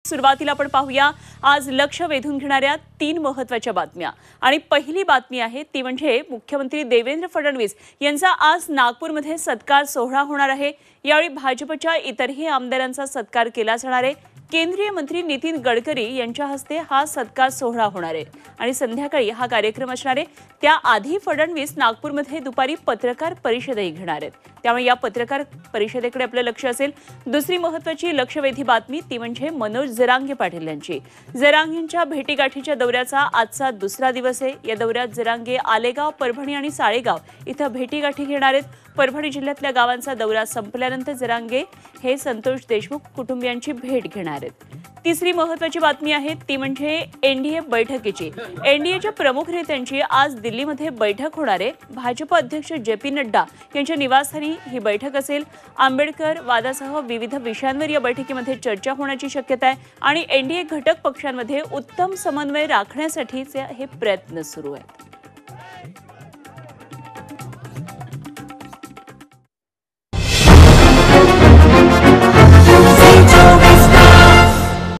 सुरुवातीला आपण पाहूया आज लक्ष वेधून घेणाऱ्या 3 महत्त्वाच्या बातम्या। आणि पहिली बातमी आहे ती म्हणजे मुख्यमंत्री देवेंद्र फडणवीस यांचा आज नागपूरमध्ये सत्कार सोहळा होणार आहे। यावेळी भाजपच्या इतरही आमदारांचा सत्कार केला जाणार आहे। केंद्रीय मंत्री नितीन गडकरी यांच्या हस्ते हा सत्कार सोहळा होणार आहे आणि संध्याकाळी हा कार्यक्रम असणार आहे। त्याआधी फडणवीस नागपूरमध्ये दुपारी पत्रकार परिषदही घेणार आहेत, त्यामुळे या पत्रकार परिषदेकडे आपलं लक्ष असेल। दुसरी महत्त्वाची लक्षवेधी बातमी ती म्हणजे मनोज जरांगे पाटील यांची। जरांगेंच्या भेटीगाठीच्या दौऱ्याचा आजचा दुसरा दिवस आहे। या दौऱ्यात जरांगे आलेगाव, परभणी आणि साळेगाव इथं भेटीगाठी घेणार आहेत। परभणी जिल्ह्यातल्या गावांचा दौरा संपल्यानंतर जरांगे हे संतोष देशमुख कुटुंबियांची भेट घेणार आहेत। तिसरी महत्त्वाची बातमी आहे ती म्हणजे एनडीए बैठकीची। एनडीएच्या प्रमुख नेत्यांची आज दिल्लीमध्ये बैठक होणार आहे। भाजप अध्यक्ष जे.पी. नड्डा यांच्या निवासस्थानी ही बैठक असेल। आंबेडकर वादासह विविध विषयांवर या बैठकीमध्ये चर्चा होण्याची शक्यता आहे आणि एनडीए घटक पक्षांमध्ये उत्तम समन्वय राखण्यासाठीचे हे प्रयत्न सुरू आहेत।